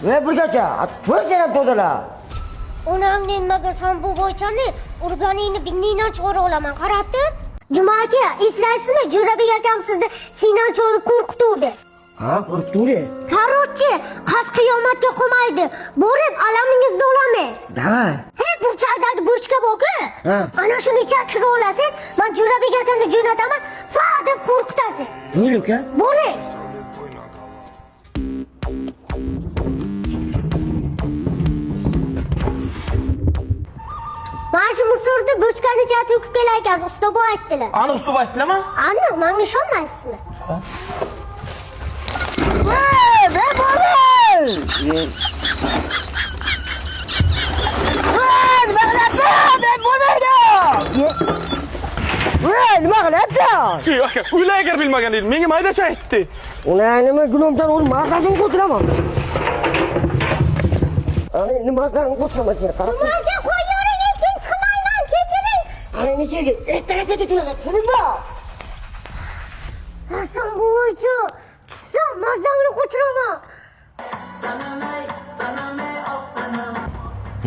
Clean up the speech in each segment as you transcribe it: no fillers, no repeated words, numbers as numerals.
Ve burgacha, to'rt yana to'dalar. Onam nimaga san bu boychani urganingni binningdan chiqara olaman, qarabdi? Juma aka, eslaysizmi? Jo'rabek akam sizni siydan cholib qo'rqituvdi. Ha, qo'rqituvdi. Qarorchi, qas qiyomatga qolmaydi. Borib alamingizni olamiz. Davay. He, burchakdagi bochka bor-ku. Ana shuni ichiga kira olasiz. Men Jo'rabek akamni jo'nataman, fa deb qo'rqitasiz. Buyur uka. Boring. Mana shu musorda bochkani ichiga to'kib kelay ekan, usta bu aytdilar. Aniq usta aytdilarmi? Aniq, menga ishonmaysizmi? Ben boray! Ben bo'lmaydi! Nima qilyapti? Yo'q aka, uylay agar bilmagan edim. Menga maydacha aytdi. Ular nima gunomdan o'l maqsadini ko'tiraman. Ay, nimadan ko'tiraman seni qarab. Aka, qo'ying, keyin chiqmayman, kechiring. Ana nechega ertalab ketib turingmi? Hasan buvichi, tushsam mazamni qo'chiraman.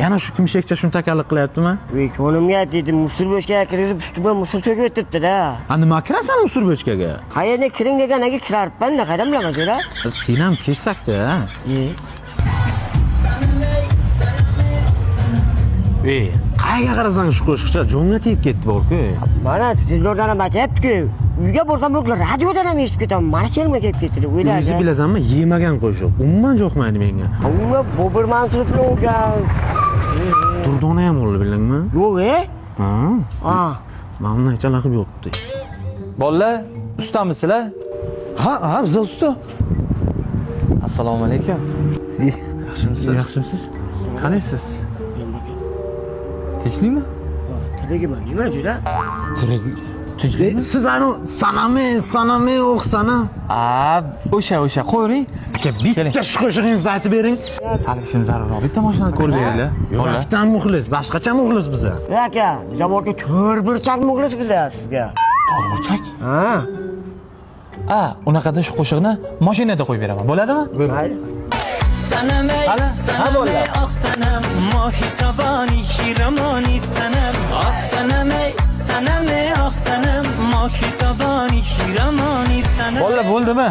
Yana shu kimshakcha shuntakalik qilyaptimi? Voy, ko'nimga dedim, musul boshga kirib, ustiga musul to'kib o'tibdi-da. Ha, nima kirasan musur bochkaga? Qayerga kiring deganiga kirarman, qayerdan bilaman jo'ra? Sen ham kesakda, ha? Qayerga qarasang shu qo'shiqcha jonga tegib ketdi bor-ku. Mana sizlardan ham aytibdi-ku, uyga borsam yo'qlar, radiodan ham eshitib ketaman. Mana she'rga kelib ketdi. O'zi bilasanmi, yemagan qo'shiq. Umuman yoqmaydi menga. Uni Bobur Mansurovni o'qigan. Durdona ham oldi bilingmi? Yo'q, Ha? Mana undan hech aloqam yo'qdi. Bolalar, ustamisizlar? Ha, biz usta. Assalomu alaykum. Yaxshimisiz? Qalaysiz? Tinchlikmi? Tiligi bor, nima jo'ra? Tinchlikmi? Siz ana sanami o'qsana. O'sha, qo'ying. Bitta shu qo'shig'ingizni aytib bering. Sal ishim zarurroq. Bitta mashinani ko'rib beringlar. Yo'qdan muxlis, boshqacha muxlis biza. Aka, zavodga to'rt burchak muxlis biza sizga. To'rburchak? Ha. Unaqada shu qo'shiqni mashinada qo'yib beraman. Bo'ladimi? Mayli. Sanam ey, sanam ey, ah sanam, mohi tabani shiramani sanam. Ah sanam ey, ah sanam, mohi tabani shiramani sanam. Bolalar bo'ldimi?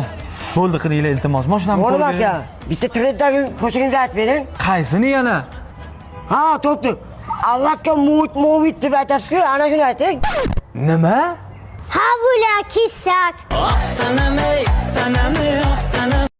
Bo'ldi, qilinglar iltimos. Mashinani Bo'ldi ko'rib aka. bering. Bitta tredagi qo'shig'ingizni aytib bering. Qaysini yana? Ha, to'pdi. Allohga mu'min deb aytasiz-ku, ana shuni ayting. Nima? Ha, bular kesak. Ah sanam ey, ah sanam.